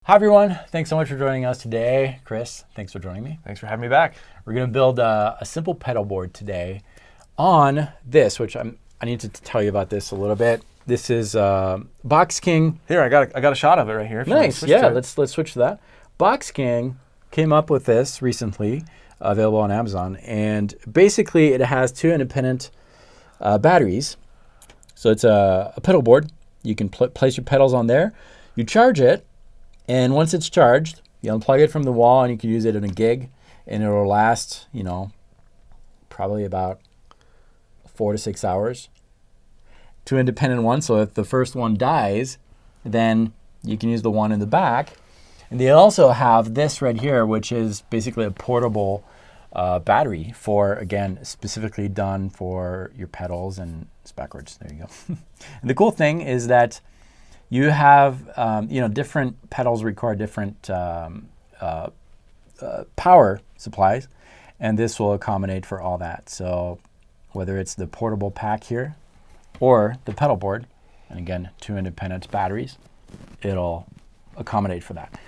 Hi everyone, thanks so much for joining us today. Chris, thanks for joining me. Thanks for having me back. We're going to build a simple pedal board today on this, which I need to tell you about this a little bit. This is Box King. Here, I got a shot of it right here. Nice, yeah, let's switch to that. Box King came up with this recently, available on Amazon, and basically it has two independent batteries. So it's a pedal board. You can place your pedals on there. You charge it, and once it's charged, you unplug it from the wall, and you can use it in a gig, and it'll last, probably about 4 to 6 hours. Two independent ones, so if the first one dies, then you can use the one in the back. And they also have this right here, which is basically a portable battery for, again, specifically done for your pedals, and it's backwards. There you go. And the cool thing is that you have, different pedals require different power supplies, and this will accommodate for all that. So whether it's the portable pack here or the pedal board, and again, two independent batteries, it'll accommodate for that.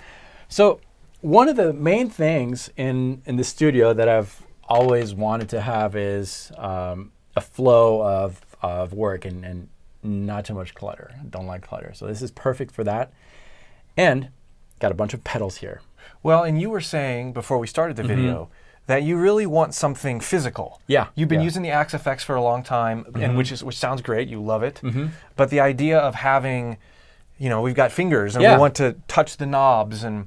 So one of the main things in the studio that I've always wanted to have is a flow of work and not too much clutter. I don't like clutter. So this is perfect for that. And got a bunch of pedals here. Well, and you were saying before we started the video that you really want something physical. Yeah. You've been using the Axe FX for a long time, and which sounds great. You love it. But the idea of having, we've got fingers and we want to touch the knobs, and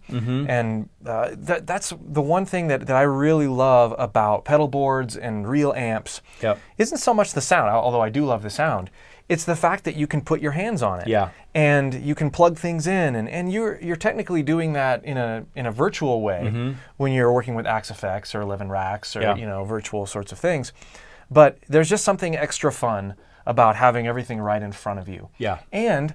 that's the one thing that I really love about pedal boards and real amps. Isn't so much the sound, although I do love the sound. It's the fact that you can put your hands on it. And you can plug things in, and you're technically doing that in a virtual way when you're working with Axe FX or 11 Racks or virtual sorts of things. But there's just something extra fun about having everything right in front of you. And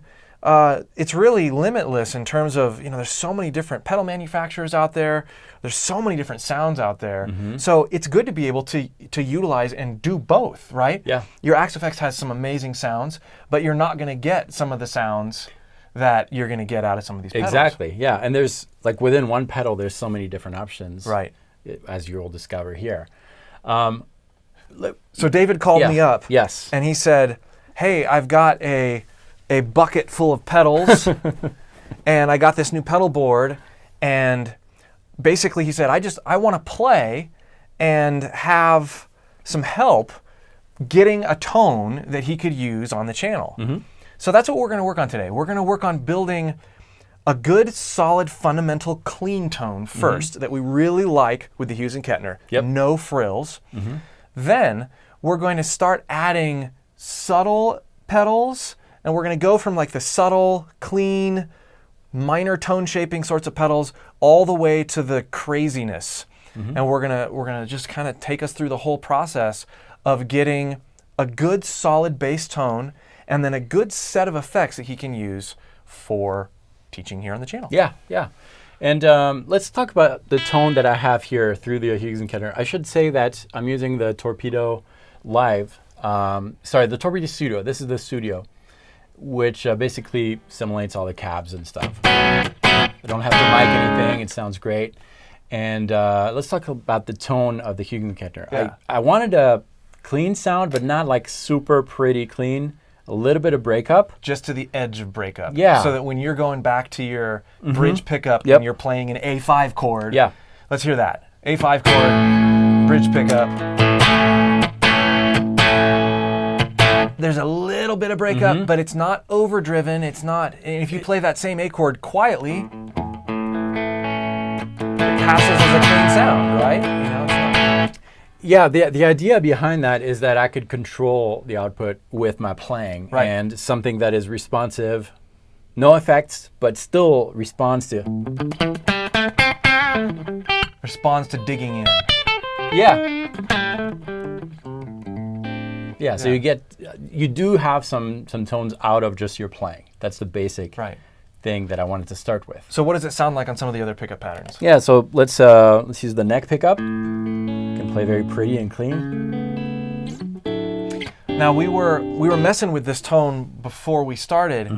it's really limitless in terms of, there's so many different pedal manufacturers out there. There's so many different sounds out there. So it's good to be able to utilize and do both, right? Your Axe FX has some amazing sounds, but you're not going to get some of the sounds that you're going to get out of some of these pedals. Exactly, yeah. And there's, within one pedal, there's so many different options. Right. As you'll discover here. So David called me up. Yes. And he said, hey, I've got a bucket full of pedals, and I got this new pedal board, and basically he said, I want to play and have some help getting a tone that he could use on the channel. So that's what we're going to work on today. We're going to work on building a good, solid, fundamental, clean tone first that we really like with the Hughes and Kettner. No frills. Then we're going to start adding subtle pedals, and we're going to go from the subtle, clean, minor tone shaping sorts of pedals all the way to the craziness. And we're gonna just kind of take us through the whole process of getting a good solid bass tone and then a good set of effects that he can use for teaching here on the channel. And let's talk about the tone that I have here through the Hughes and Kettner. I should say that I'm using the Torpedo Live. The Torpedo Studio. This is the Studio, which basically simulates all the cabs and stuff. I don't have to mic anything. It sounds great. And let's talk about the tone of the Hughes and Kettner. I wanted a clean sound, but not super pretty clean. A little bit of breakup. Just to the edge of breakup. So that when you're going back to your bridge pickup and you're playing an A5 chord. Let's hear that. A5 chord, bridge pickup. There's a little bit of breakup, but it's not overdriven. It's not, and if you play that same A chord quietly, it passes as a clean sound, right? It's not... the idea behind that is that I could control the output with my playing, and something that is responsive, no effects, but still responds to digging in. So you do have some tones out of just your playing. That's the basic thing that I wanted to start with. So what does it sound like on some of the other pickup patterns? So let's use the neck pickup. Can play very pretty and clean. Now we were messing with this tone before we started,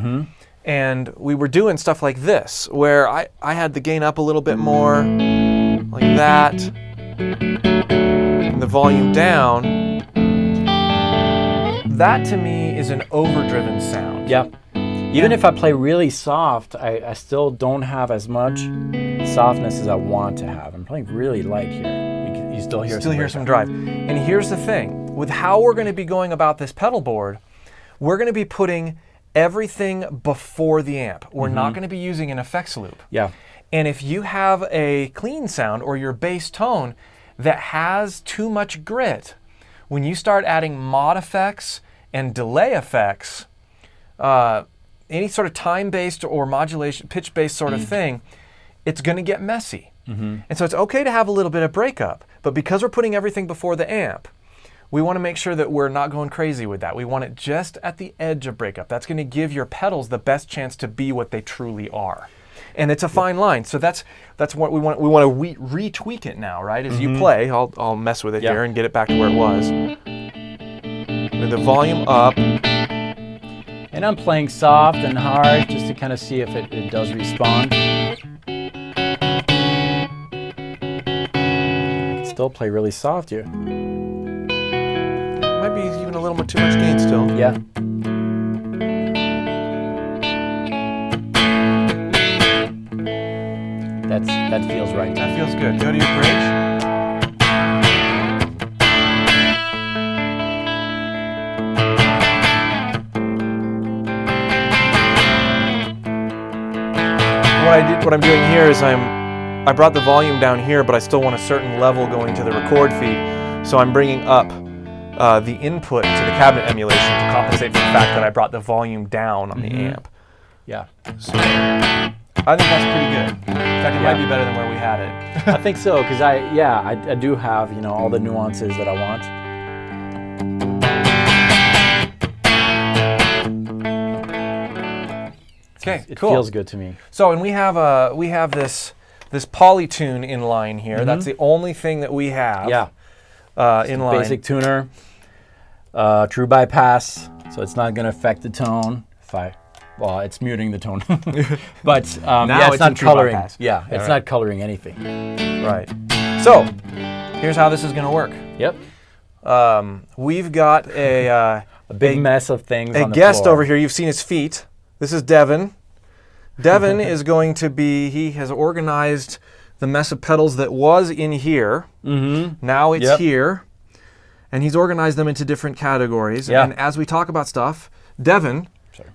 And we were doing stuff like this, where I had the gain up a little bit more, like that, and the volume down. That to me is an overdriven sound. Yeah. Even if I play really soft, I still don't have as much softness as I want to have. I'm playing really light here. You still hear some drive. And here's the thing. With how we're going to be going about this pedal board, we're going to be putting everything before the amp. We're not going to be using an effects loop. Yeah. And if you have a clean sound or your bass tone that has too much grit, when you start adding mod effects and delay effects, any sort of time-based or modulation, pitch-based sort of thing, it's going to get messy. And so it's okay to have a little bit of breakup, but because we're putting everything before the amp, we want to make sure that we're not going crazy with that. We want it just at the edge of breakup. That's going to give your pedals the best chance to be what they truly are. And it's a fine line. So that's what we want. We want to retweak it now, right? As you play, I'll mess with it here and get it back to where it was. With the volume up. And I'm playing soft and hard just to kind of see if it does respond. I can still play really soft here. Might be even a little too much gain still. Yeah. That feels right. That feels good. Go to your bridge. What I'm doing here is I brought the volume down here, but I still want a certain level going to the record feed. So I'm bringing up the input to the cabinet emulation to compensate for the fact that I brought the volume down on the amp. Yeah. So I think that's pretty good. In fact, it might be better than where we had it. I think so, because I do have, all the nuances that I want. Okay, it cool. feels good to me. So, and we have this polytune in line here. That's the only thing that we have. Yeah. In line. Basic tuner, true bypass, so it's not going to affect the tone. Well, it's muting the tone, but it's not coloring. Bypass. Yeah, it's not coloring anything. Right. So, here's how this is going to work. Yep. We've got a big mess of things. A on the guest floor. over here. You've seen his feet. This is Devin. Devin is going to be. He has organized the mess of pedals that was in here. Now it's here, and he's organized them into different categories. Yeah. And as we talk about stuff, Devin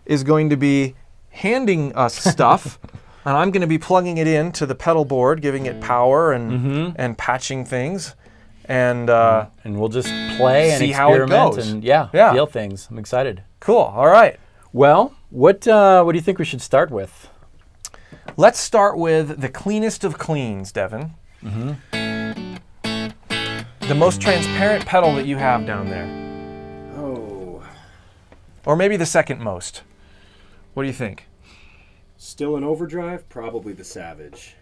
is going to be handing us stuff, and I'm going to be plugging it into the pedal board, giving it power and patching things, and we'll just play and see how it experiment goes. and feel things. I'm excited. Cool. All right. Well, what do you think we should start with? Let's start with the cleanest of cleans, Devin. The most transparent pedal that you have down there. Oh. Or maybe the second most. What do you think? Still an overdrive? Probably the Savage.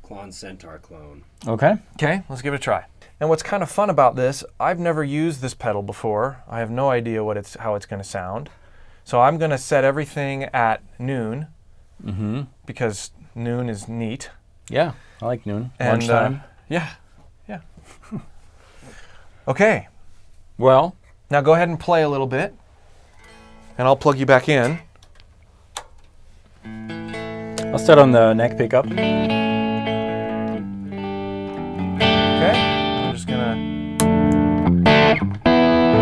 Klon Centaur clone. Okay. Okay, let's give it a try. And what's kind of fun about this, I've never used this pedal before. I have no idea how it's going to sound. So I'm going to set everything at noon because noon is neat. Yeah, I like noon. And, lunchtime. Yeah. Okay. Well, now go ahead and play a little bit, and I'll plug you back in. I'll start on the neck pickup. Okay. I'm just gonna.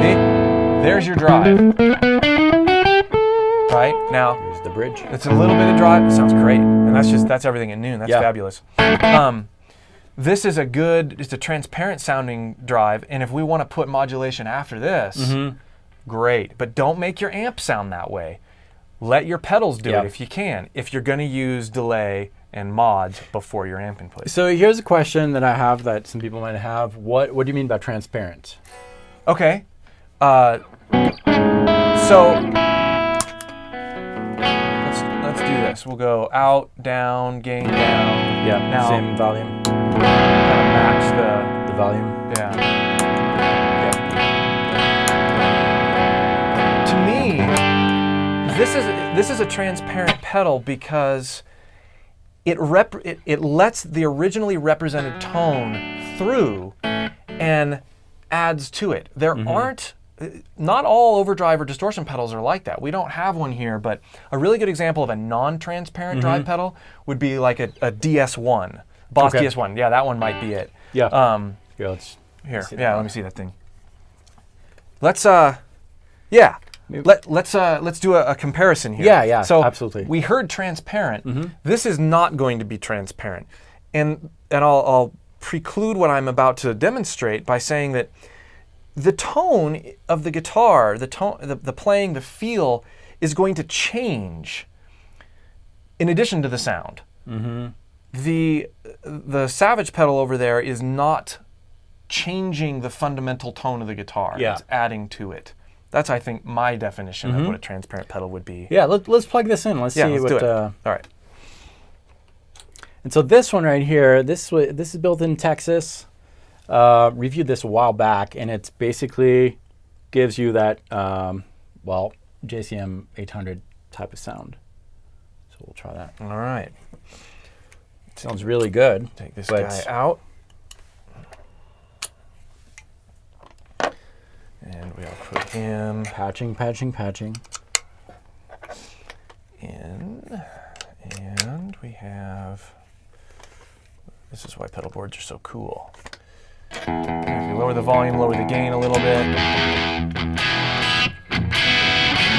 See? There's your drive. Right now. Here's the bridge. It's a little bit of drive. It sounds great, and that's everything at noon. That's fabulous. This is it's a transparent sounding drive, and if we want to put modulation after this, great. But don't make your amp sound that way. Let your pedals do it if you can, if you're going to use delay and mods before your amp input. So here's a question that I have that some people might have. What do you mean by transparent? Okay. So let's do this. We'll go out, down, gain, down. Yeah, now same volume. Kind of match The volume. yeah. To me, This is a transparent pedal because it lets the originally represented tone through and adds to it. There aren't, not all overdrive or distortion pedals are like that. We don't have one here, but a really good example of a non-transparent drive pedal would be like a DS1, Boss DS1. Yeah, that one might be it. Yeah. Let me see that thing. Let's do a comparison here. Yeah, so absolutely. We heard transparent. This is not going to be transparent, and I'll preclude what I'm about to demonstrate by saying that the tone of the guitar, the playing, the feel is going to change in addition to the sound. The Savage pedal over there is not changing the fundamental tone of the guitar. Yeah. It's adding to it. That's, I think, my definition of what a transparent pedal would be. Yeah, let's plug this in. Let's see let's what. do it. All right. And so this one right here, this is built in Texas. Reviewed this a while back, and it basically gives you that JCM 800 type of sound. So we'll try that. All right. Sounds really good. Take this guy out. And we'll put him patching. in. And we have, this is why pedal boards are so cool. If you lower the volume, lower the gain a little bit,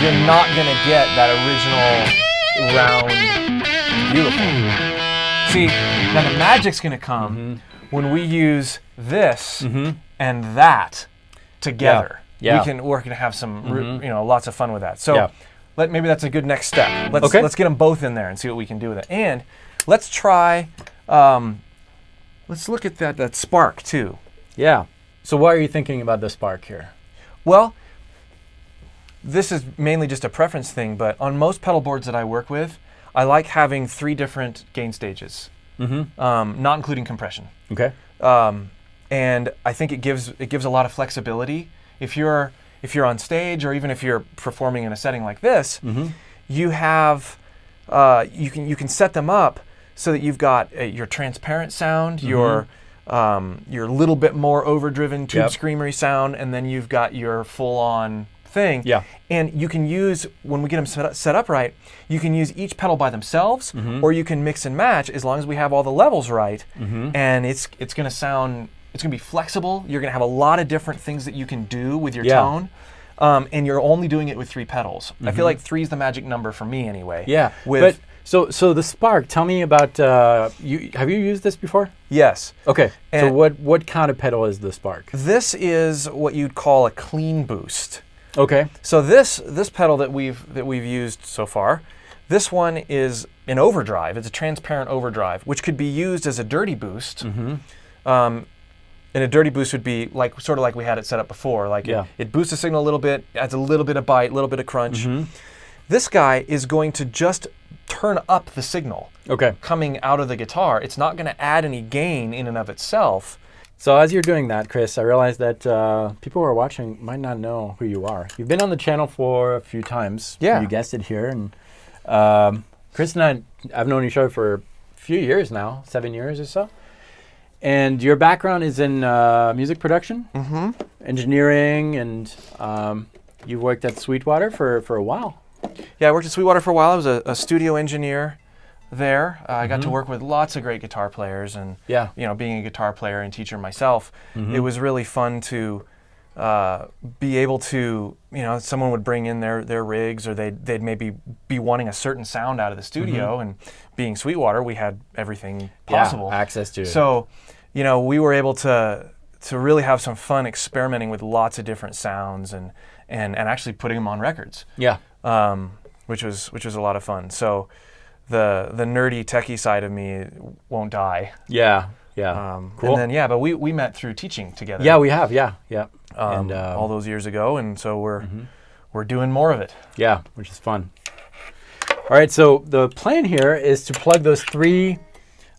you're not going to get that original round, beautiful. See, now the magic's going to come when we use this and that together. Yeah. We're going to have some, lots of fun with that. So maybe that's a good next step. Let's get them both in there and see what we can do with it. And let's try, let's look at that spark too. Yeah. So what are you thinking about the spark here? Well, this is mainly just a preference thing, but on most pedal boards that I work with, I like having 3 different gain stages, not including compression. Okay. And I think it gives a lot of flexibility. If you're on stage, or even if you're performing in a setting like this, you have you can set them up so that you've got your transparent sound, your little bit more overdriven tube screamery sound, and then you've got your full-on thing. Yeah. And you can use, when we get them set up right, you can use each pedal by themselves, or you can mix and match as long as we have all the levels right. And it's going to sound, it's going to be flexible. You're going to have a lot of different things that you can do with your tone. And you're only doing it with 3 pedals. I feel like 3 is the magic number for me anyway. Yeah. So the Spark, tell me about, have you used this before? Yes. Okay. And so what kind of pedal is the Spark? This is what you'd call a clean boost. Okay. So this pedal that we've used so far, this one is an overdrive. It's a transparent overdrive, which could be used as a dirty boost. And a dirty boost would be sort of like we had it set up before. It boosts the signal a little bit, adds a little bit of bite, a little bit of crunch. This guy is going to just turn up the signal coming out of the guitar. It's not going to add any gain in and of itself. So as you're doing that, Chris, I realized that people who are watching might not know who you are. You've been on the channel for a few times. Yeah. You guessed it here. And Chris and I've known each other for a few years now, 7 years or so. And your background is in music production, engineering, and you've worked at Sweetwater for a while. Yeah, I worked at Sweetwater for a while. I was a studio engineer there. I got to work with lots of great guitar players, and being a guitar player and teacher myself, it was really fun to be able to, someone would bring in their rigs, or they'd maybe be wanting a certain sound out of the studio, and being Sweetwater, we had everything possible. Access to it. So, we were able to really have some fun experimenting with lots of different sounds and actually putting them on records. Yeah. Which was a lot of fun. So the nerdy techie side of me won't die. Yeah. Yeah. Cool. And then but we met through teaching together. Yeah, we have. Yeah. And all those years ago, and so we're doing more of it. Yeah, which is fun. All right, so the plan here is to plug those 3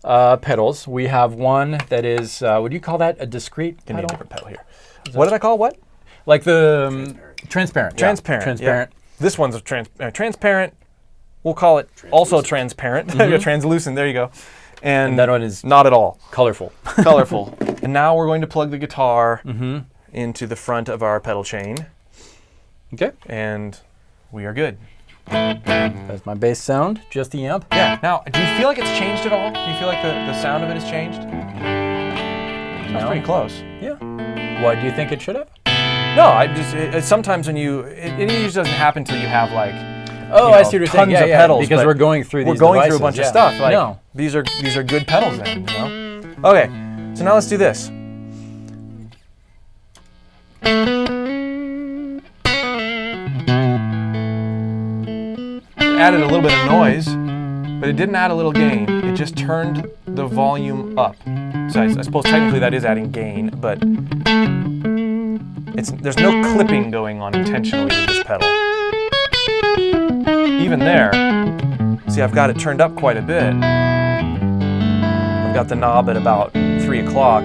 pedals. We have one that is, would you call that a discrete pedal? Give me a different pedal here. What did I call what? Like the transparent. Transparent. Transparent. This one's a transparent. We'll call it also transparent. Translucent. There you go. And that one is not at all colorful. Colorful. And now we're going to plug the guitar into the front of our pedal chain. Okay. And we are good. That's my bass sound, just the amp. Yeah. Now, do you feel like it's changed at all? Do you feel like the sound of it has changed? That's pretty close. Yeah. Why do you think it should have? No, I just sometimes when it usually doesn't happen until you have like I see what you're saying. Tons of pedals because we're going through these through a devices, bunch of stuff. Like, no. These are good pedals then, you know? Okay, so now let's do this. It added a little bit of noise, but it didn't add a little gain. It just turned the volume up. So I suppose technically that is adding gain, but there's no clipping going on intentionally with this pedal. Even there, see, I've got it turned up quite a bit. I've got the knob at about 3 o'clock.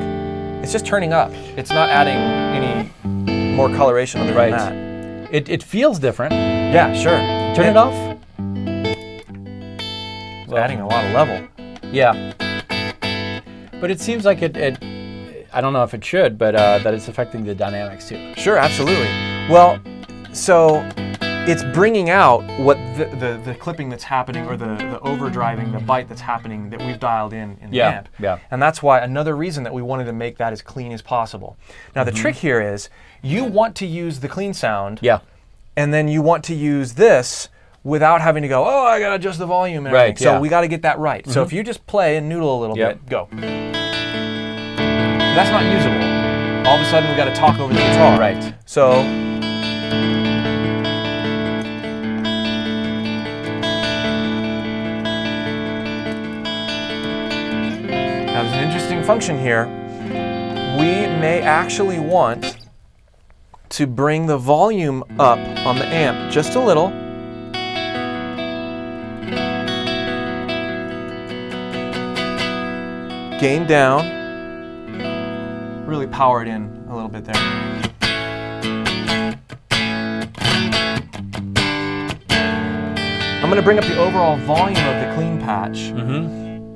It's just turning up. It's not adding any more coloration other than that. It feels different. Yeah, sure. Turn it off. It's adding a lot of level. Yeah. But it seems like I don't know if it should, but that it's affecting the dynamics too. Sure, absolutely. Well, so it's bringing out what the clipping that's happening, or the overdriving, the bite that's happening that we've dialed in the amp. Yeah. And that's why another reason that we wanted to make that as clean as possible. Now the trick here is you want to use the clean sound. Yeah. And then you want to use this without having to go, I gotta adjust the volume and everything. So we gotta get that right. So if you just play and noodle a little bit, go. That's not usable. All of a sudden we gotta talk over the guitar. Right. So now there's an interesting function here. We may actually want to bring the volume up on the amp just a little. Gain down. Really power it in a little bit there. I'm going to bring up the overall volume of the clean patch.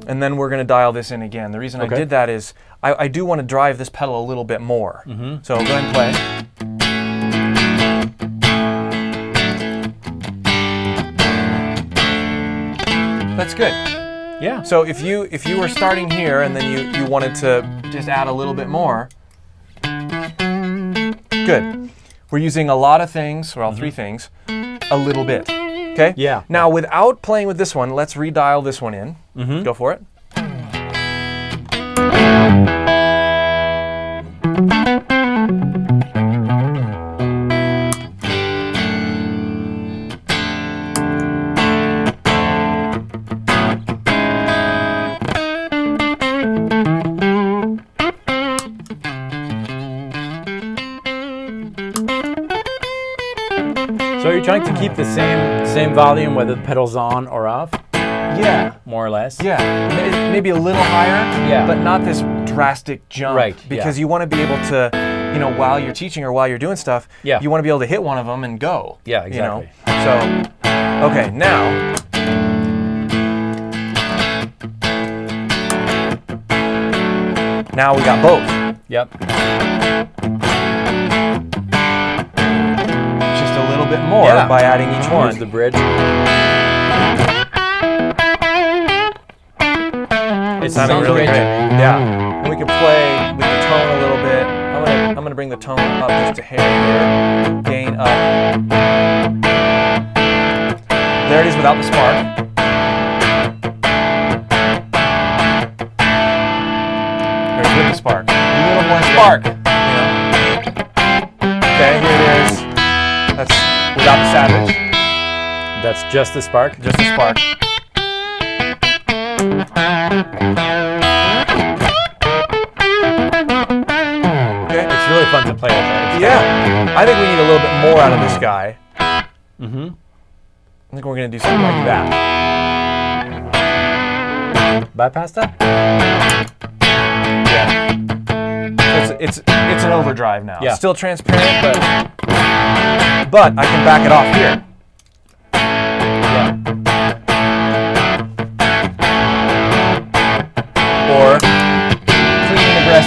And then we're going to dial this in again. The reason I did that is I do want to drive this pedal a little bit more. So go ahead and play. That's good. Yeah. So if you were starting here and then you wanted to just add a little bit more, good. We're using a lot of things, well, 3 things, a little bit. Okay? Yeah. Now, without playing with this one, let's redial this one in. Go for it. So you're trying to keep the same volume whether the pedal's on or off? Yeah. More or less? Yeah. Maybe a little higher, but not this drastic jump. Right. Because you want to be able to, while you're teaching or while you're doing stuff, you want to be able to hit one of them and go. Yeah, exactly. So, okay, now. Now we got both. Yep. Just a little bit more by adding each one. Here's the bridge. It sounds really great. Yeah. And we can play with the tone a little bit. I'm gonna bring the tone up just a hair here. Gain up. There it is without the spark. There's with the spark. A little more spark. Okay, here it is. That's without the Savage. That's just the spark? Just the spark. Okay. It's really fun to play with it. Yeah. I think we need a little bit more out of this guy. I think we're going to do something like that. Bypass that? Yeah. It's an overdrive now. Yeah. Still transparent, but I can back it off here.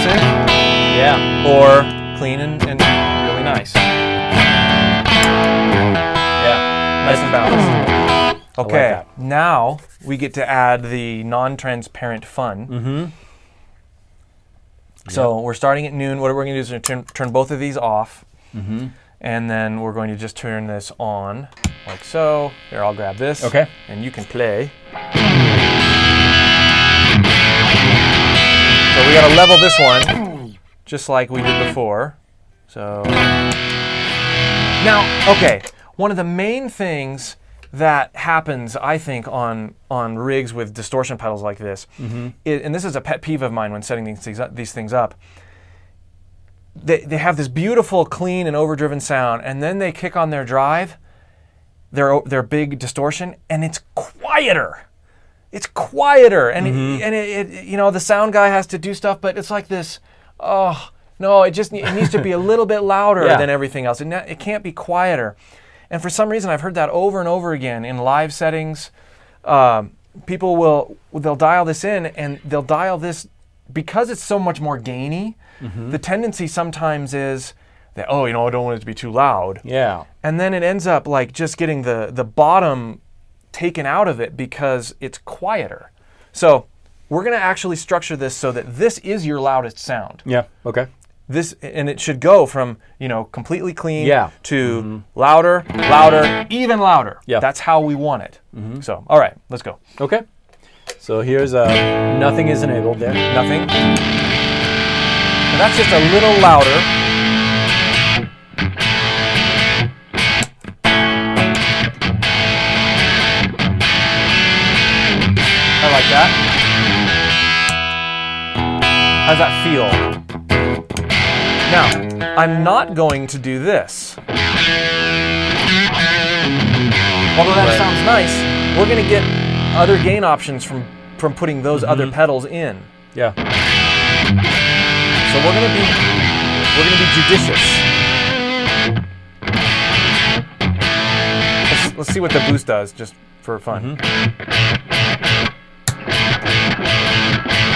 aggressive. Yeah. Or clean and really nice. Yeah. Nice and balanced. Okay, like that. now we get to add the non-transparent fun. Mm-hmm. So we're starting at noon. What we're going to do is turn both of these off. Mm-hmm. And then we're going to just turn this on, like so. Here, I'll grab this. Okay. And you can play. So we got to level this one, just like we did before. So now, okay, one of the main things that happens, I think, on rigs with distortion pedals like this, and this is a pet peeve of mine when setting these things up. They have this beautiful, clean, and overdriven sound, and then they kick on their drive, their big distortion, and it's quieter. It's quieter, and it you know, the sound guy has to do stuff, but it's like this. Oh no, it needs to be a little bit louder than everything else. It can't be quieter. And for some reason, I've heard that over and over again in live settings. People they'll dial this in, and they'll dial this because it's so much more gainy. The tendency sometimes is that, oh, you know, I don't want it to be too loud. Yeah. And then it ends up like just getting the bottom taken out of it because it's quieter. So we're going to actually structure this so that this is your loudest sound. Yeah. Okay. And it should go from, you know, completely clean to louder, even louder. Yeah. That's how we want it. So, all right, let's go. Okay. So here's nothing is enabled there. Nothing. And that's just a little louder. I like that. How's that feel? Now, I'm not going to do this. Although that sounds nice, we're going to get other gain options from putting those other pedals in. Yeah. So we're going to be judicious. Let's see what the boost does, just for fun.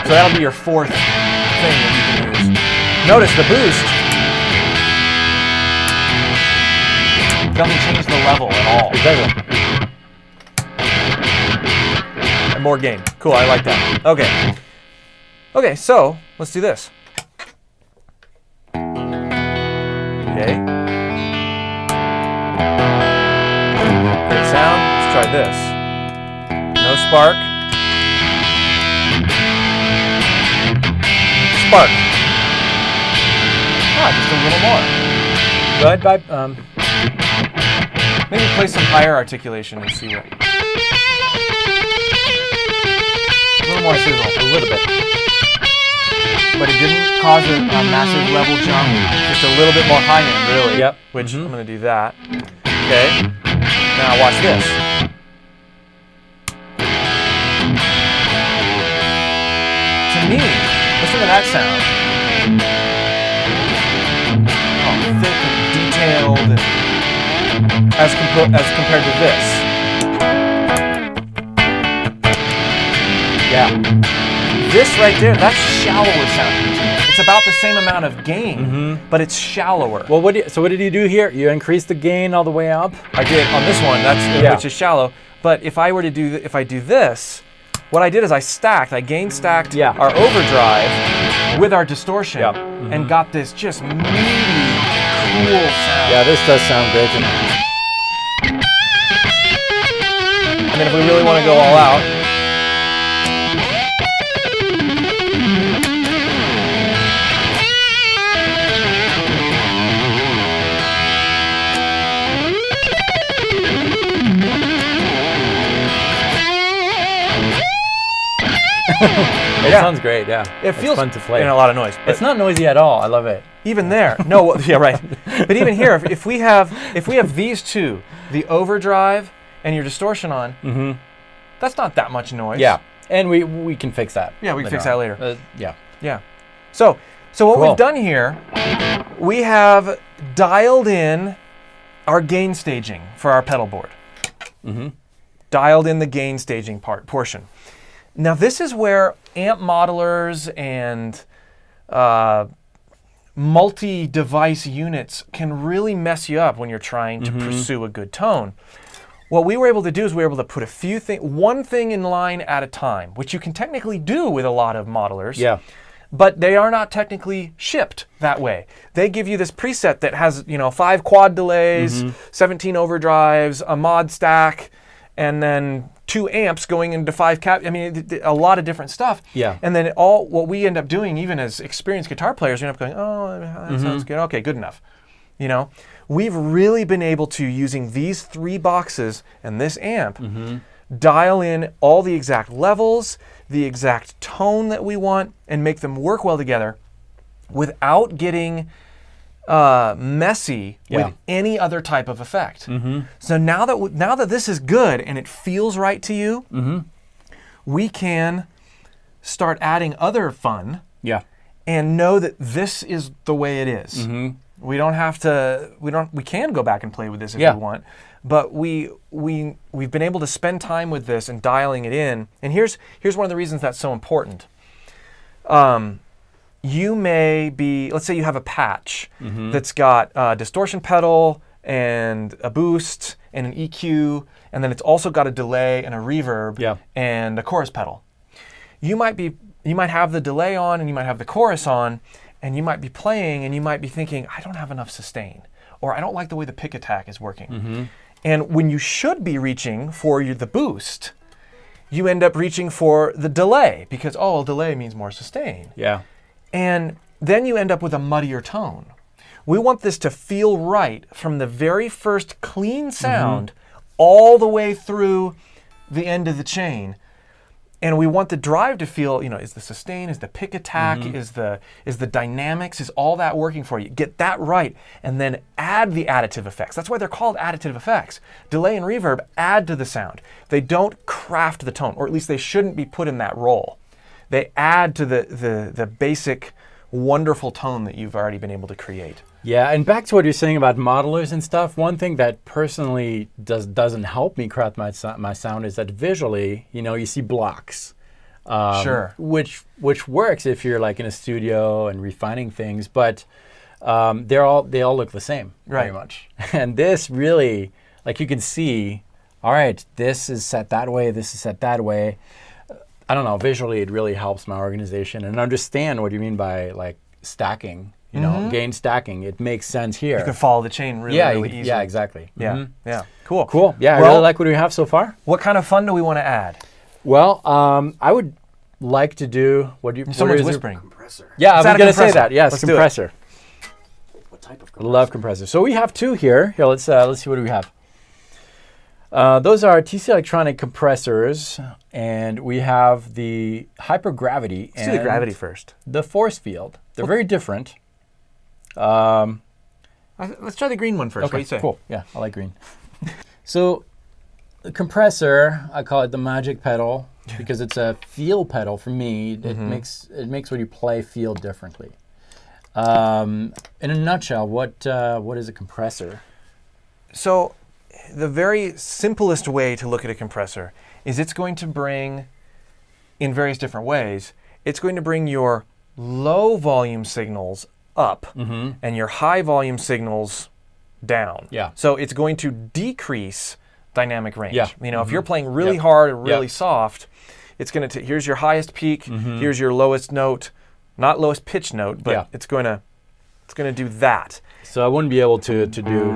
So that'll be your fourth thing that you can use. Notice the boost doesn't change the level at all. It doesn't. And more gain. Cool, I like that. Okay. Okay, so let's do this. Okay. Great sound. Let's try this. No spark. Spark. Ah, just a little more. Go ahead, Bob. Maybe play some higher articulation and see what. A little more sizzle. A little bit. But it didn't cause a massive level jump. Just a little bit more high end, really. Yep. Which I'm going to do that. Okay. Now watch this. To me, listen to that sound. Oh, thick and detailed, and as compared to this. Yeah. This right there, that's shallower sounding. It's about the same amount of gain, but it's shallower. Well, what did you do here? You increased the gain all the way up? I did on this one, which is shallow. But if I were to do, if I do this, what I did is I gain stacked our overdrive with our distortion, and got this just meaty, cool sound. Yeah, this does sound great to me. And then if we really want to go all out. It sounds great, yeah. It feels fun to play. And a lot of noise. It's not noisy at all. I love it. Even there, no, yeah, right. But even here, if we have these two, the overdrive and your distortion on, that's not that much noise. Yeah, and we can fix that. Yeah, we can fix that later. Yeah. So what we've done here, we have dialed in our gain staging for our pedal board. Dialed in the gain staging portion. Now this is where amp modelers and multi-device units can really mess you up when you're trying to pursue a good tone. What we were able to do is we were able to put one thing in line at a time, which you can technically do with a lot of modelers. Yeah. But they are not technically shipped that way. They give you this preset that has, 5 quad delays, 17 overdrives, a mod stack, and then 2 amps going into 5 cap. I mean, a lot of different stuff. Yeah. And then what we end up doing, even as experienced guitar players, we end up going, oh, that sounds good. Okay, good enough. We've really been able to, using these 3 boxes and this amp, dial in all the exact levels, the exact tone that we want, and make them work well together without getting messy with any other type of effect. So now that this is good and it feels right to you, we can start adding other fun and know that this is the way it is. We don't have to. We can go back and play with this if we want, but we've been able to spend time with this and dialing it in. And here's one of the reasons that's so important. You may be, let's say you have a patch that's got a distortion pedal and a boost and an EQ, and then it's also got a delay and a reverb and a chorus pedal. You might have the delay on and you might have the chorus on, and you might be playing and you might be thinking, I don't have enough sustain, or I don't like the way the pick attack is working. And when you should be reaching for the boost, you end up reaching for the delay because, a delay means more sustain. Yeah. And then you end up with a muddier tone. We want this to feel right from the very first clean sound all the way through the end of the chain. And we want the drive to feel, is the sustain, is the pick attack, is the dynamics, is all that working for you? Get that right, and then add the additive effects. That's why they're called additive effects. Delay and reverb add to the sound. They don't craft the tone, or at least they shouldn't be put in that role. They add to the basic, wonderful tone that you've already been able to create. Yeah, and back to what you're saying about modelers and stuff, one thing that personally doesn't help me craft my sound is that visually, you see blocks. Which works if you're like in a studio and refining things, but they all look the same, very much. And this really, like you can see, all right, this is set that way, this is set that way. I don't know, visually it really helps my organization and understand what you mean by like stacking. Gain stacking. It makes sense here. You can follow the chain really easily. Yeah, exactly. Yeah, yeah. Cool. Cool. Yeah, I really like what we have so far. What kind of fun do we want to add? Well, I would like to do Someone's whispering. Compressor. Yeah, I was going to say that. Yes, Let's compressor. What type of I compressor? love compressor. So we have 2 here. Here, let's see what do we have. Those are TC Electronic compressors, and we have the hypergravity Let's do the gravity first. The force field. They're very different. Let's try the green one first. Okay, What do you say? cool. Yeah, I like green. So the compressor, I call it the magic pedal because it's a feel pedal for me. It makes what you play feel differently. In a nutshell, what is a compressor? So the very simplest way to look at a compressor is it's going to bring, in various different ways, it's going to bring your low volume signals up and your high volume signals down. Yeah. So it's going to decrease dynamic range. Yeah. If you're playing really hard or really soft, it's going to here's your highest peak, here's your lowest note, not lowest pitch note, but it's going to do that. So I wouldn't be able to do.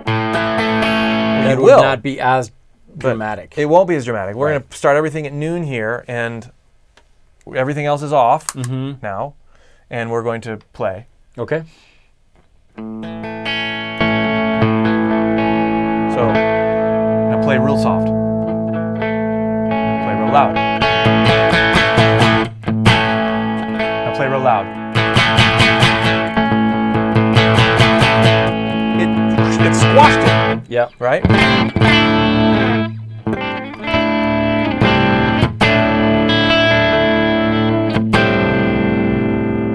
That will would not be as dramatic. It won't be as dramatic. We're going to start everything at noon here, and everything else is off now, and we're going to play. Okay. So now play real soft. Play real loud. Now play real loud. It squashed it. Yeah. Right?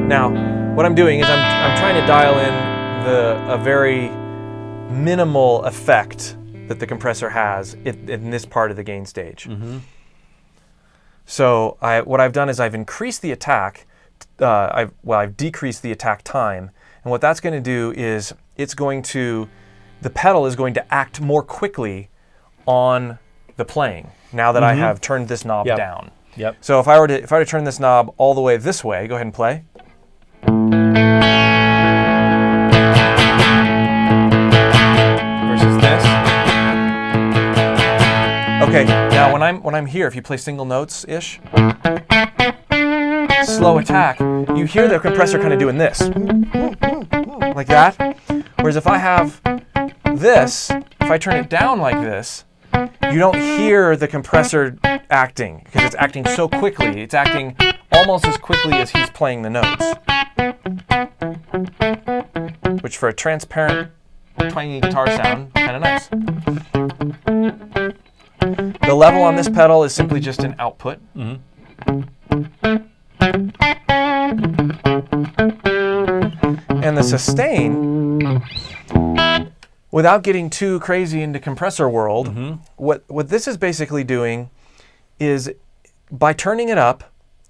Now, what I'm doing is I'm trying to dial in a very minimal effect that the compressor has in this part of the gain stage. So what I've done is I've increased the attack I've decreased the attack time. And what that's going to do is the pedal is going to act more quickly on the playing now that I have turned this knob down. Yep. So if I were to turn this knob all the way this way, go ahead and play. Versus this. Okay, now when I'm here, if you play single notes-ish, slow attack, you hear the compressor kind of doing this. Like that. Whereas if I have this, if I turn it down like this, you don't hear the compressor acting because it's acting so quickly. It's acting almost as quickly as he's playing the notes. Which for a transparent, twangy guitar sound, kind of nice. The level on this pedal is simply just an output. And the sustain, without getting too crazy into compressor world, what this is basically doing is by turning it up,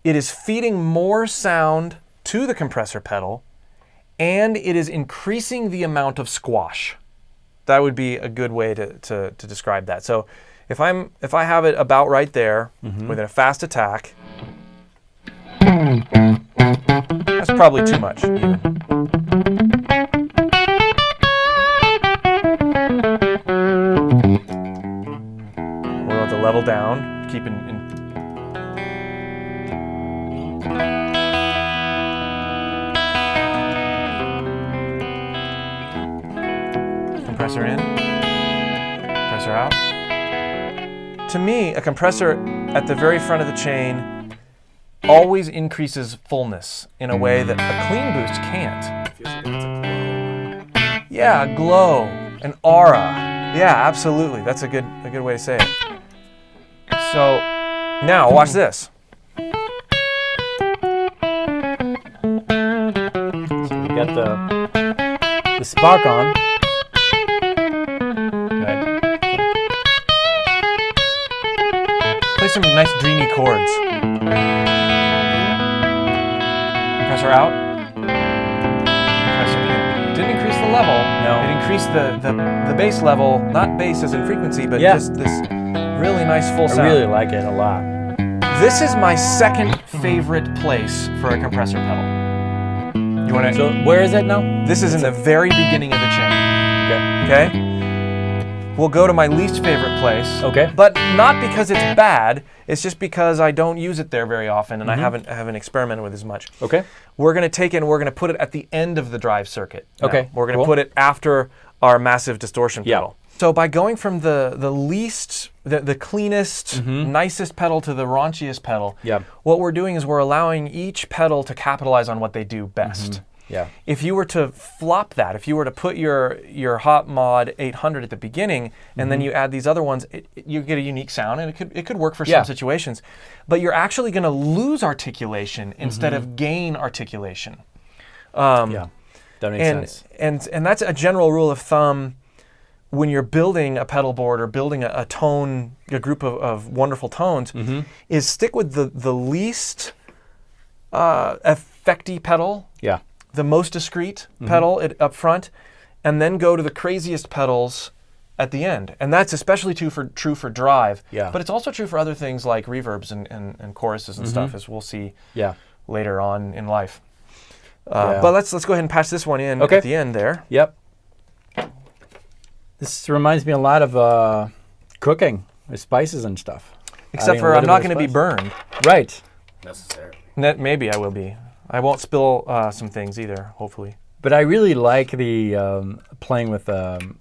it is feeding more sound to the compressor pedal, and it is increasing the amount of squash. That would be a good way to describe that. So if I have it about right there with a fast attack, that's probably too much. Even. We'll let the level down, keep in compressor in, compressor out. To me, a compressor at the very front of the chain always increases fullness in a way that a clean boost can't. Feels like it's a glow. Yeah, a glow, an aura. Yeah, absolutely. That's a good way to say it. So now watch this. So we got the spark on. Good. Play some nice dreamy chords. Compressor out. Compressor in. Didn't increase the level. No. It increased the bass level, not bass as in frequency, but just this really nice full sound. I really like it a lot. This is my second favorite place for a compressor pedal. You want to? So where is it now? This is in the very beginning of the chain. Okay. Okay? We'll go to my least favorite place. Okay. But not because it's bad, it's just because I don't use it there very often and I haven't experimented with it as much. Okay. We're going to take it and we're going to put it at the end of the drive circuit. now. Okay, We're going to cool. put it after our massive distortion Yeah. pedal. So by going from the least, the cleanest, nicest pedal to the raunchiest pedal, what we're doing is we're allowing each pedal to capitalize on what they do best. Yeah. If you were to flop that, if you were to put your Hot Mod 800 at the beginning and then you add these other ones, you get a unique sound, and it could work for some situations. But you're actually going to lose articulation instead of gain articulation. Yeah, that makes sense. And that's a general rule of thumb when you're building a pedal board or building a tone, a group of wonderful tones, is stick with the least effecty pedal. Yeah. The most discreet pedal up front, and then go to the craziest pedals at the end. And that's especially true for drive. Yeah. But it's also true for other things like reverbs and choruses and stuff, as we'll see later on in life. But let's go ahead and patch this one in at the end there. Yep. This reminds me a lot of cooking with spices and stuff. Except for I'm not going to be burned. Right. Necessarily. Maybe I will be. I won't spill some things either, hopefully. But I really like the playing with the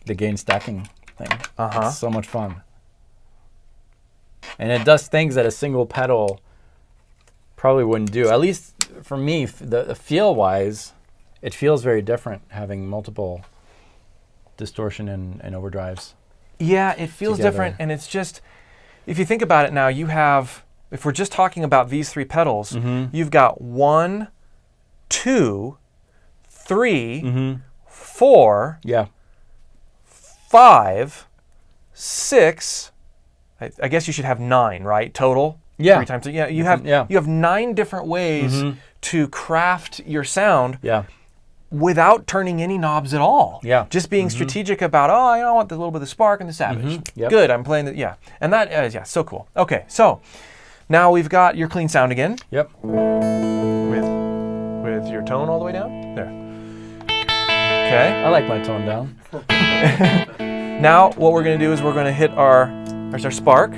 gain stacking thing. It's so much fun. And it does things that a single pedal probably wouldn't do. At least for me, the feel-wise, it feels very different having multiple distortion and overdrives. Yeah, it feels different, and it's just, if you think about it now, you have, if we're just talking about these three pedals, you've got 1, 2, 3, 4, 5, 6, I guess you should have 9, right, total? Yeah. 3 times. Yeah, you have 9 different ways to craft your sound. Yeah. Without turning any knobs at all. Yeah. Just being strategic about, I want a little bit of the spark and the Savage. Yep. Good, I'm playing the, And that, so cool. Okay, so now we've got your clean sound again. Yep. With your tone all the way down. There. Okay. I like my tone down. Now what we're going to do is we're going to hit our spark.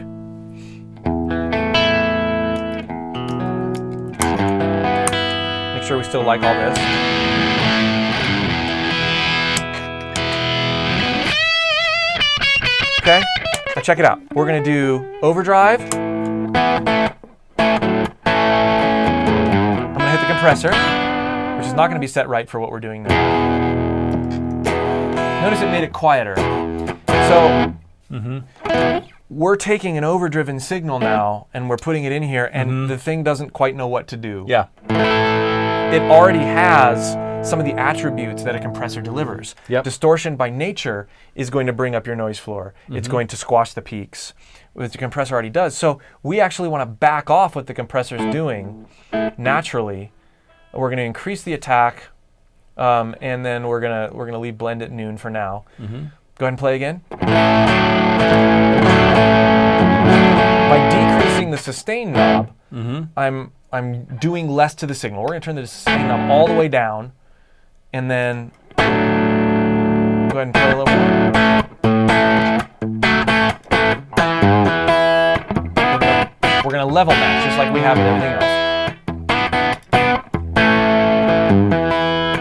Make sure we still like all this. Okay, now check it out. We're gonna do overdrive. I'm gonna hit the compressor, which is not gonna be set right for what we're doing now. Notice it made it quieter. So we're taking an overdriven signal now and we're putting it in here and the thing doesn't quite know what to do. Yeah. It already has some of the attributes that a compressor delivers. Yep. Distortion by nature is going to bring up your noise floor. It's going to squash the peaks, which the compressor already does. So we actually want to back off what the compressor is doing naturally. We're going to increase the attack, and then we're gonna leave blend at noon for now. Go ahead and play again. By decreasing the sustain knob, I'm doing less to the signal. We're going to turn the sustain knob all the way down, and then go ahead and play a little more. We're going to level match just like we have in everything else.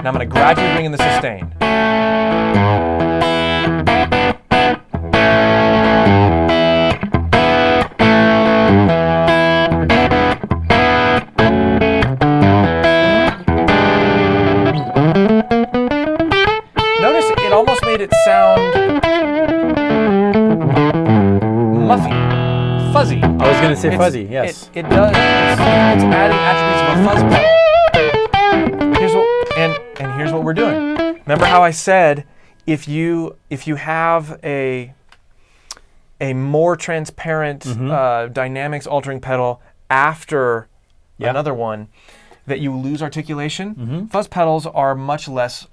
Now I'm going to gradually bring in the sustain. It sound muffy, fuzzy. I was going to say fuzzy, yes. It does. It's adding attributes of a fuzz pedal. Here's what we're doing. Remember how I said if you have a more transparent dynamics altering pedal after another one, that you lose articulation? Fuzz pedals are much less.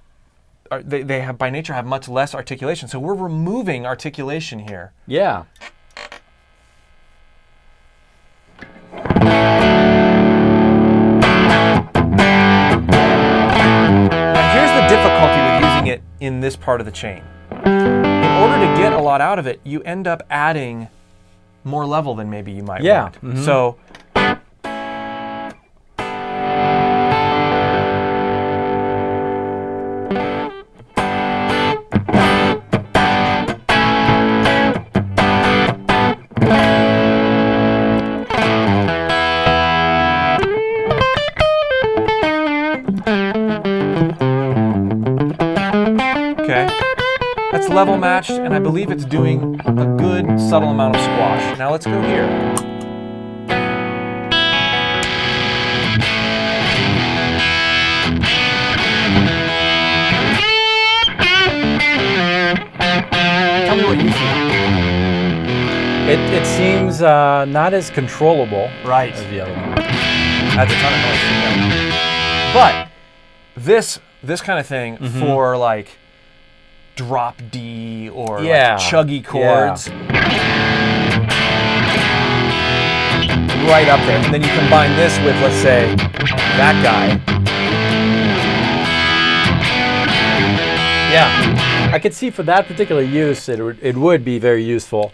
They have by nature have much less articulation, so we're removing articulation here. Yeah. Now here's the difficulty with using it in this part of the chain. In order to get a lot out of it, you end up adding more level than maybe you might want. So. That's level matched, and I believe it's doing a good subtle amount of squash. Now let's go here. Tell me what you feel. It seems not as controllable as the other one. Adds a ton of noise. But this kind of thing for like drop D or like chuggy chords, right up there. And then you combine this with, let's say, that guy. Yeah, I could see for that particular use, it would be very useful.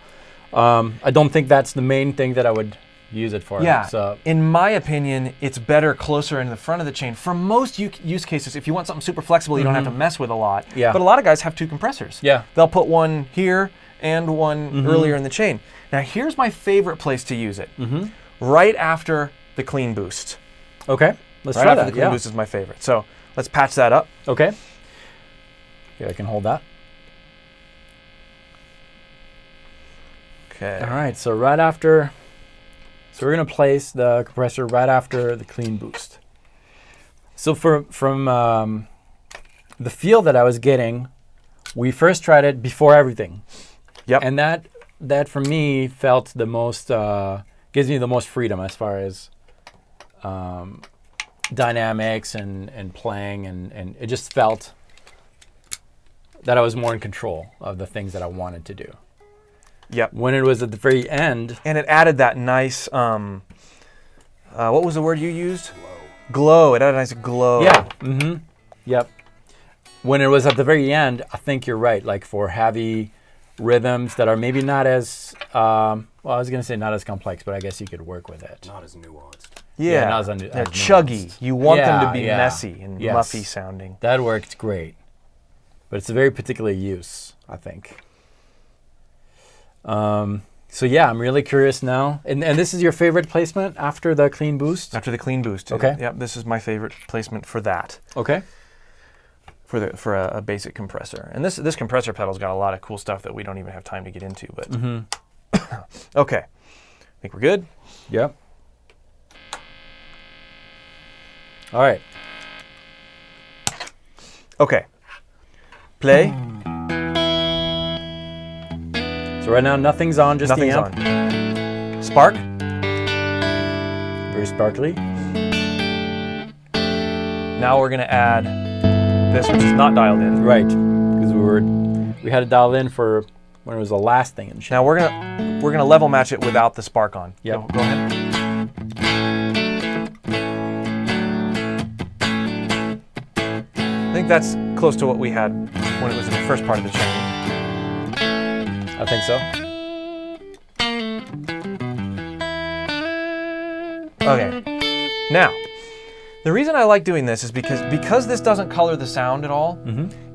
I don't think that's the main thing that I would use it for. Yeah, so. In my opinion, it's better closer in the front of the chain. For most use cases, if you want something super flexible, you don't have to mess with a lot. Yeah. But a lot of guys have 2 compressors. Yeah. They'll put one here and one earlier in the chain. Now here's my favorite place to use it. Right after the clean boost. Okay, let's try that. Right after the clean boost is my favorite. So let's patch that up. Okay. Yeah, I can hold that. Okay. All right, so right after, we're gonna place the compressor right after the clean boost. So from the feel that I was getting, we first tried it before everything. Yep. And that for me felt the most, gives me the most freedom as far as dynamics and playing, and it just felt that I was more in control of the things that I wanted to do. Yep. When it was at the very end. And it added that nice, what was the word you used? Glow. It added a nice glow. Yeah. Mm-hmm. Yep. When it was at the very end, I think you're right. Like for heavy rhythms that are maybe not as, well, I was going to say not as complex, but I guess you could work with it. Not as nuanced. Yeah. Not as chuggy. nuanced. You want them to be messy and muffy sounding. That worked great. But it's a very particular use, I think. So yeah, I'm really curious now. And this is your favorite placement after the clean boost? After the clean boost. Okay. Yep, this is my favorite placement for that. Okay. For a basic compressor. And this compressor pedal's got a lot of cool stuff that we don't even have time to get into, but okay. I think we're good. Yep. All right. Okay. Play. So right now nothing's on, just Nothing's the amp. on. Spark. Very sparkly. Now we're gonna add this, which is not dialed in. Right. Because we had it dialed in for when it was the last thing in the Now we're gonna level match it without the spark on. Yep. Go ahead. I think that's close to what we had when it was in the first part of the chain. I think so. Okay. Now, the reason I like doing this is because this doesn't color the sound at all,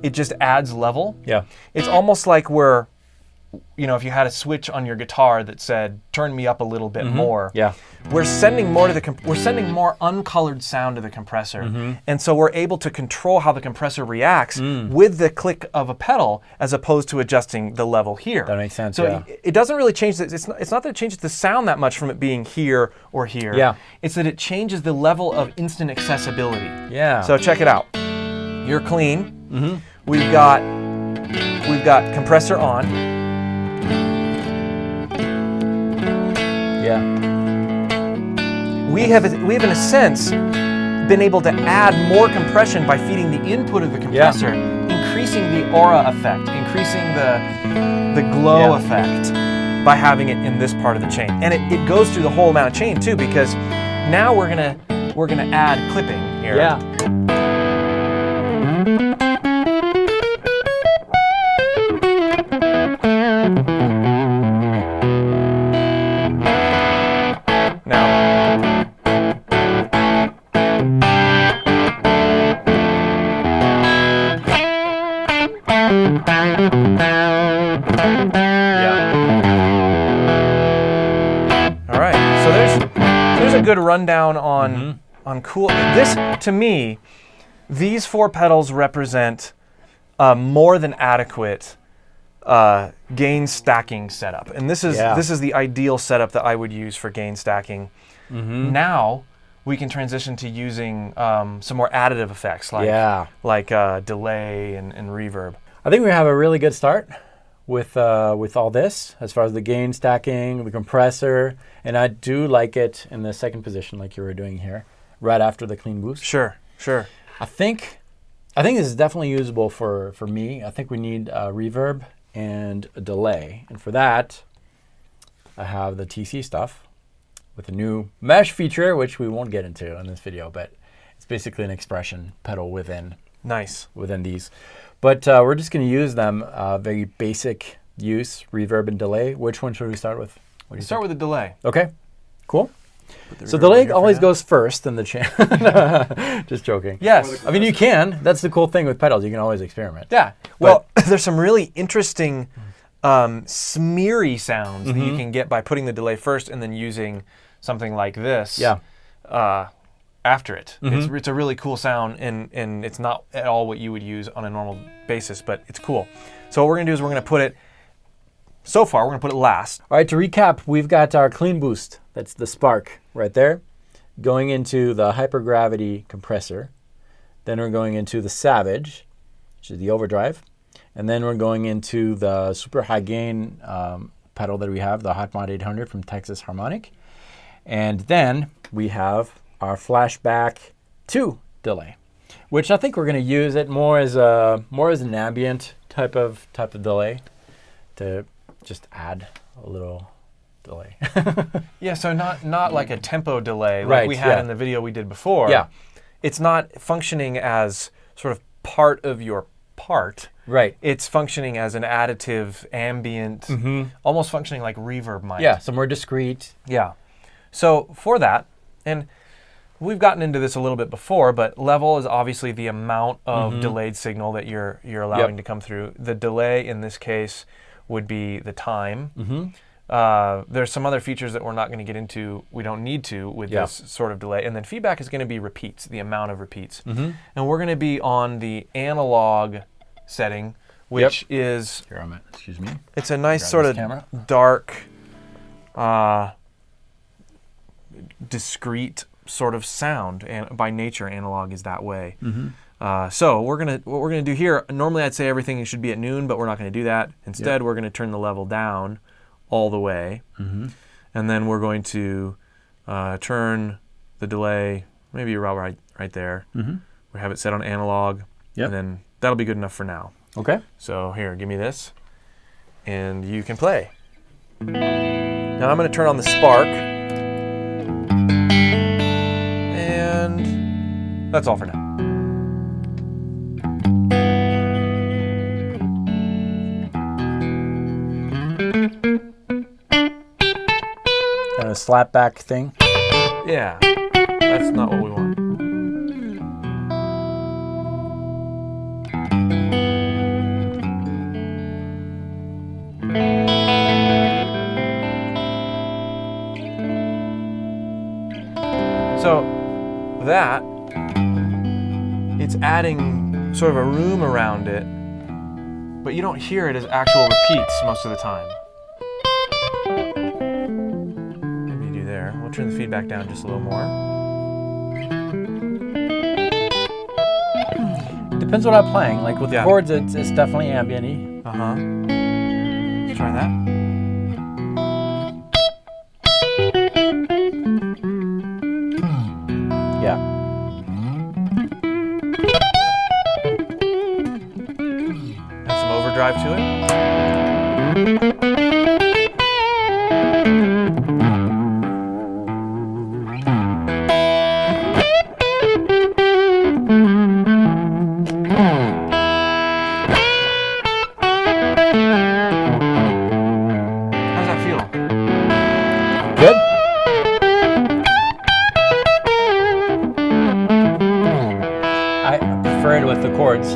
it just adds level. Yeah. It's almost like we're, if you had a switch on your guitar that said, turn me up a little bit more. Yeah. We're sending more uncolored sound to the compressor. And so we're able to control how the compressor reacts with the click of a pedal as opposed to adjusting the level here. That makes sense, So yeah. it doesn't really change, it's not that it changes the sound that much from it being here or here. Yeah. It's that it changes the level of instant accessibility. Yeah. So check it out. You're clean. We've got compressor on. Yeah. We have in a sense been able to add more compression by feeding the input of the compressor, increasing the aura effect, increasing the glow effect by having it in this part of the chain. And it goes through the whole amount of chain too, because now we're gonna add clipping here. Yeah. All right, so there's a good rundown on cool. This, to me, these four pedals represent a more than adequate gain stacking setup, and this is the ideal setup that I would use for gain stacking. Now we can transition to using some more additive effects like delay and reverb. I think we have a really good start with all this as far as the gain stacking, the compressor, and I do like it in the second position like you were doing here, right after the clean boost. Sure. I think this is definitely usable for me. I think we need reverb and a delay, and for that, I have the TC stuff with a new mesh feature, which we won't get into in this video, but it's basically an expression pedal within these. But we're just going to use them, very basic use, reverb and delay. Which one should we start with? We start with the delay. Okay, cool. So delay always goes first in the channel. Just joking. Yes. I mean, you can. That's the cool thing with pedals. You can always experiment. Yeah. Well, there's some really interesting smeary sounds that you can get by putting the delay first and then using something like this. Yeah. After it. It's a really cool sound, and it's not at all what you would use on a normal basis, but it's cool. So what we're going to do is we're going to put it last. All right, to recap, we've got our clean boost. That's the spark right there, going into the hypergravity compressor. Then we're going into the Savage, which is the overdrive. And then we're going into the super high gain pedal that we have, the Hot Mod 800 from Texas Harmonic. And then we have our flashback 2 delay, which I think we're going to use it more as an ambient type of delay to just add a little delay. Yeah, so not like a tempo delay like Right, we had in the video we did before. Yeah. It's not functioning as sort of part of your part. Right. It's functioning as an additive, ambient, almost functioning like reverb might. Yeah, so more discrete. Yeah. So for that, and we've gotten into this a little bit before, but level is obviously the amount of delayed signal that you're allowing to come through. The delay in this case would be the time. There's some other features that we're not going to get into, we don't need to with this sort of delay. And then feedback is going to be repeats, the amount of repeats. And we're going to be on the analog setting, which is... Here, excuse me. It's a nice sort of dark, discrete sort of sound, and by nature analog is that way. So what we're gonna do here, normally I'd say everything should be at noon, but we're not going to do that. Instead, we're going to turn the level down all the way, and then we're going to turn the delay maybe right there. We have it set on analog, and then that'll be good enough for now. Okay. So here, give me this, and you can play. Now I'm going to turn on the spark, and that's all for now. Kind of slapback thing. Yeah, that's not what we want. So that, it's adding sort of a room around it, but you don't hear it as actual repeats most of the time. Maybe you do there. We'll turn the feedback down just a little more. Depends what I'm playing. Like with the chords, it's definitely ambient-y. Let's try that. Yeah. Add some overdrive to it. How's that feel? Good. I prefer it with the chords.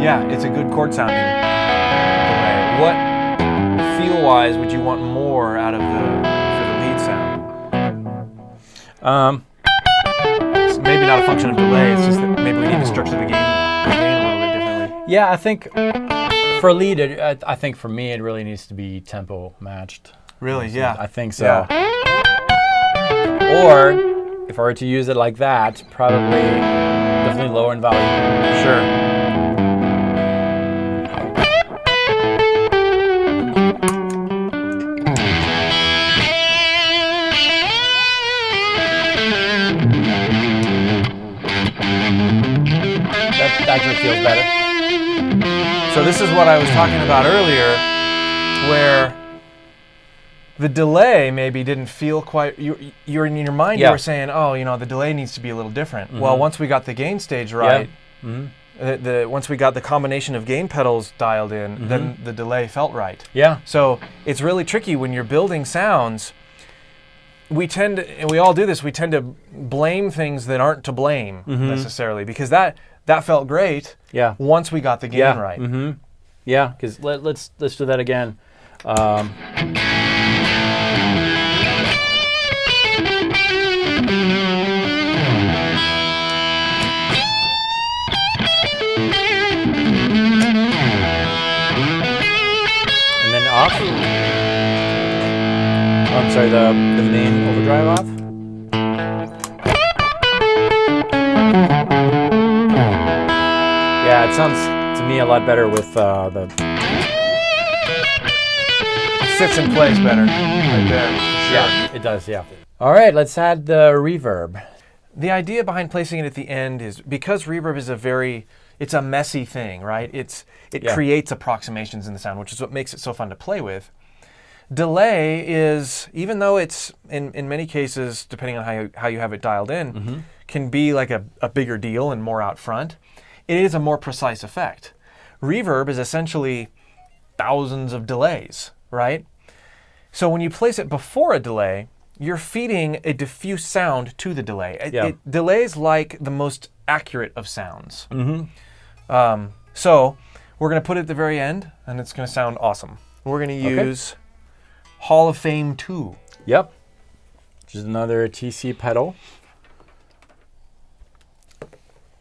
Yeah, it's a good chord sounding delay. What feel-wise would you want more out of for the lead sound? It's maybe not a function of delay. It's just that maybe we need to structure the gain a little bit differently. Yeah, I think for lead, I think for me it really needs to be tempo matched. Really? Yeah. I think so. Yeah. Or if I were to use it like that, probably definitely lower in volume. Sure. That actually feels better. So this is what I was talking about earlier, where the delay maybe didn't feel quite. You're in your mind. You were saying, "Oh, the delay needs to be a little different." Well, once we got the gain stage right, once we got the combination of gain pedals dialed in, then the delay felt right. Yeah. So it's really tricky when you're building sounds. We tend to, and we all do this. We tend to blame things that aren't to blame necessarily, because that felt great. Yeah. Once we got the gain right. Yeah. Because let's do that again. And then off. Oh, I'm sorry, the main overdrive off. Yeah, it sounds to me a lot better with the... It sits and plays better right there. Yeah, it does, yeah. All right, let's add the reverb. The idea behind placing it at the end is because reverb is it's a messy thing, right? It creates approximations in the sound, which is what makes it so fun to play with. Delay is, even though it's in many cases, depending on how you have it dialed in, can be like a bigger deal and more out front. It is a more precise effect. Reverb is essentially thousands of delays, right? So when you place it before a delay, you're feeding a diffuse sound to the delay. Delays like the most accurate of sounds. So we're going to put it at the very end, and it's going to sound awesome. We're going to use Hall of Fame 2. Yep. Which is another TC pedal,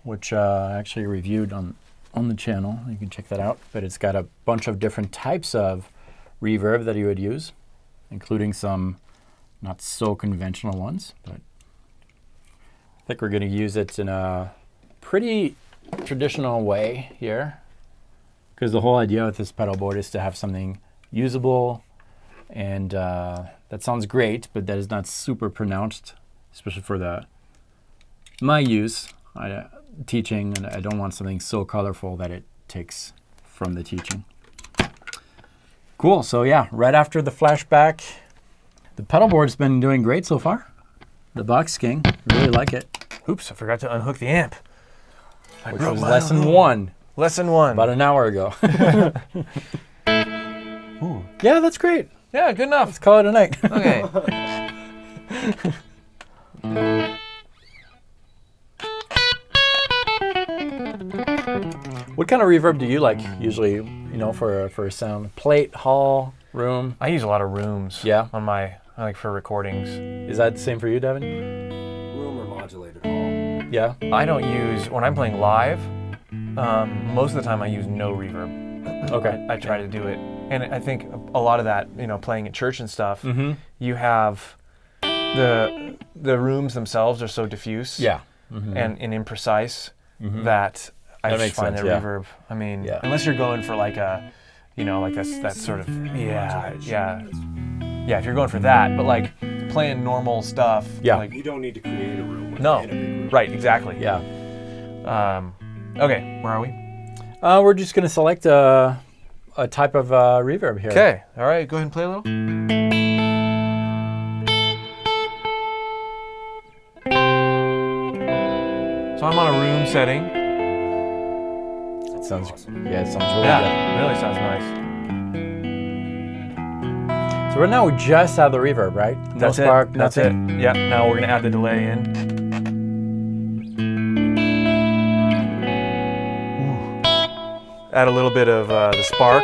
which I actually reviewed on the channel. You can check that out. But it's got a bunch of different types of reverb that you would use, including some not so conventional ones. But I think we're going to use it in a pretty traditional way here, because the whole idea with this pedal board is to have something usable, and that sounds great, but that is not super pronounced, especially for my use. Teaching, and I don't want something so colorful that it takes from the teaching. Cool. So yeah, right after the flashback, the pedal board's been doing great so far. The Box King, really like it. Oops, I forgot to unhook the amp. Which was lesson 1. Lesson 1. About an hour ago. Ooh. Yeah, that's great. Yeah, good enough. Let's call it a night. Okay. What kind of reverb do you like usually, for a sound? Plate, hall, room? I use a lot of rooms. Yeah. For recordings. Is that the same for you, Devin? Room or modulated hall. Yeah. I don't use, when I'm playing live, most of the time I use no reverb. Okay. I try to do it. And I think a lot of that, playing at church and stuff, you have the rooms themselves are so diffuse and imprecise that I just find that reverb. I mean, unless you're going for like a, that sort of, if you're going for that, but like playing normal stuff. Yeah. Like, you don't need to create a room. No. Right, exactly. Yeah. Okay, where are we? We're just going to select a type of reverb here. Okay, all right, go ahead and play a little. So I'm on a room setting. It sounds awesome. It sounds really good. Yeah, really sounds nice. So right now we just have the reverb, right? No spark, nothing. That's it. Yeah, now we're going to add the delay in. Ooh. Add a little bit of the spark.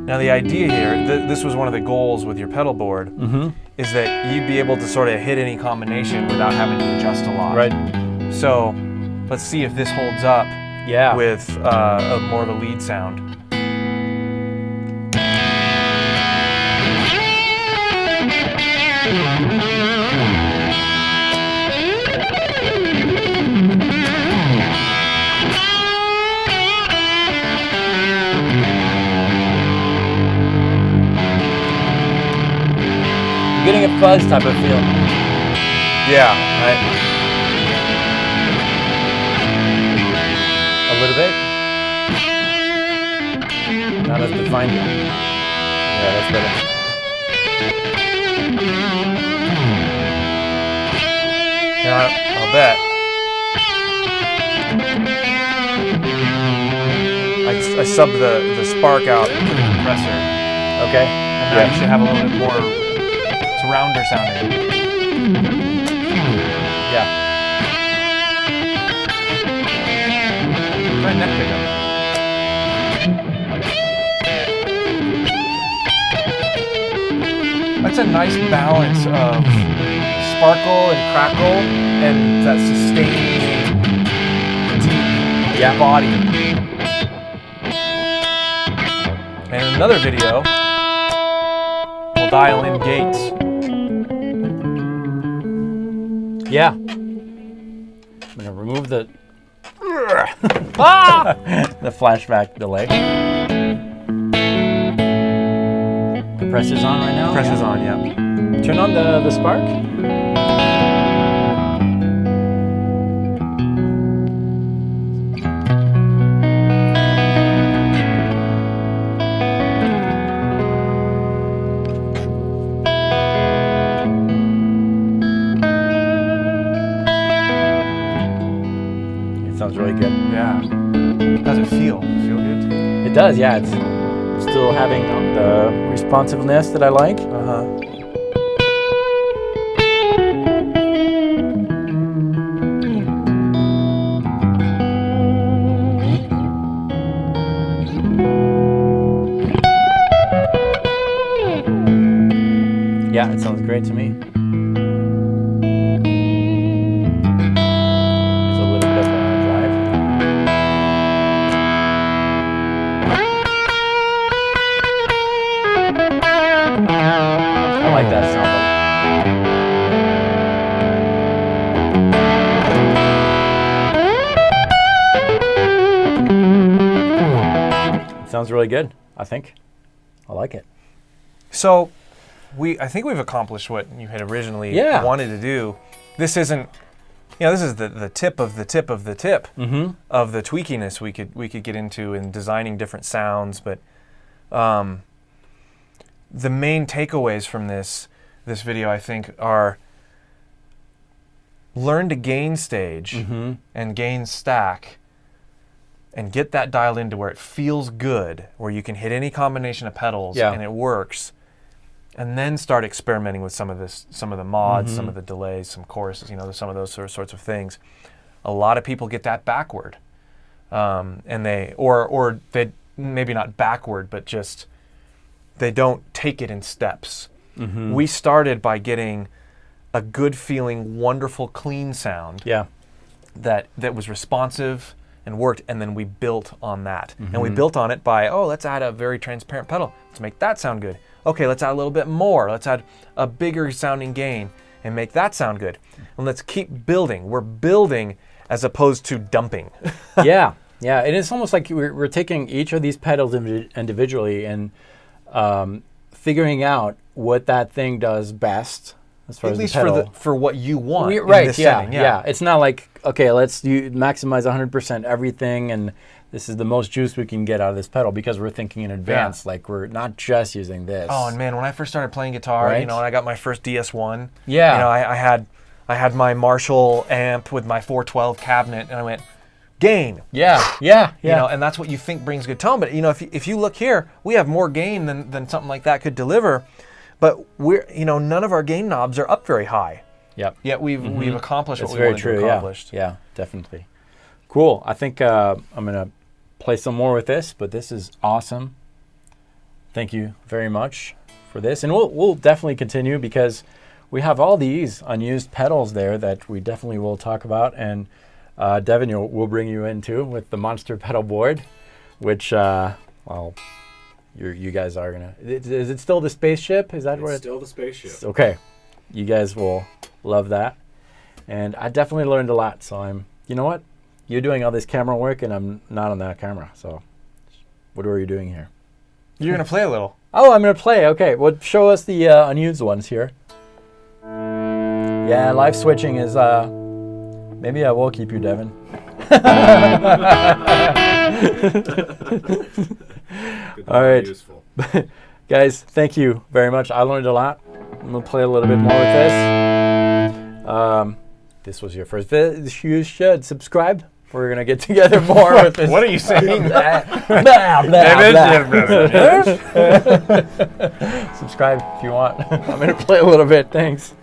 Now the idea here, this was one of the goals with your pedal board, is that you'd be able to sort of hit any combination without having to adjust a lot. Right. So let's see if this holds up with more of a lead sound. Getting a fuzz type of feel. Yeah, right. A little bit. Not as defined yet. Yeah, that's better. Yeah, I'll bet. I subbed the spark out to the compressor. Okay. And now you should have a little bit more rounder sounding. Yeah. Try neck pickup. That's a nice balance of sparkle and crackle and that sustaining deep body. And in another video, we'll dial in gates. Yeah. I'm going to remove the the flashback delay. Compressor's on right now? Compressor's on, yeah. Turn on the spark. Sounds really good. Yeah. How does it feel? Feel good to you? It does, yeah. It's still having the responsiveness that I like. Yeah, it sounds great to me. There's a little bit of overdrive. I like that sound. It sounds really good, I think. I like it. So, I think we've accomplished what you had originally wanted to do. This isn't, this is the tip of the tip of the tip of the tweakiness we could get into in designing different sounds. But the main takeaways from this video, I think, are learn to gain stage and gain stack and get that dialed into where it feels good, where you can hit any combination of pedals and it works. And then start experimenting with some of the mods, some of the delays, some choruses, some of those sorts of things. A lot of people get that backward, and they maybe not backward, but just they don't take it in steps. We started by getting a good feeling, wonderful, clean sound. That was responsive and worked, and then we built on that. And we built on it by let's add a very transparent pedal. Let's make that sound good. Okay, let's add a little bit more. Let's add a bigger sounding gain and make that sound good. And let's keep building. We're building as opposed to dumping. Yeah. And it's almost like we're taking each of these pedals individually and figuring out what that thing does best as far At as least the pedal. for what you want in right, this setting. Yeah. It's not like, okay, let's maximize 100% everything and this is the most juice we can get out of this pedal because we're thinking in advance. Like we're not just using this. Oh, and man, when I first started playing guitar, Right? and I got my first DS1. Yeah. I had my Marshall amp with my 412 cabinet, and I went, gain. Yeah. And that's what you think brings good tone. But if you look here, we have more gain than something like that could deliver. But none of our gain knobs are up very high. Yep. Yet we've accomplished what we very wanted true. to accomplish. Yeah, definitely. Cool. I think I'm gonna play some more with this, but this is awesome. Thank you very much for this, and we'll definitely continue because we have all these unused pedals there that we definitely will talk about. And Devin, we'll bring you into with the monster pedal board, which you guys are gonna. Is it still the spaceship? Is that where it's still the spaceship? Okay, you guys will love that, and I definitely learned a lot. So you know what? You're doing all this camera work, and I'm not on that camera. So, what are you doing here? You're gonna play a little. Oh, I'm gonna play. Okay, well, show us the unused ones here. Yeah, live switching is. Maybe I will keep you, Devin. All right, useful. guys. Thank you very much. I learned a lot. I'm gonna play a little bit more with this. This was your first video. You should subscribe. We're going to get together more with this. What are you saying? Subscribe if you want. I'm going to play a little bit. Thanks.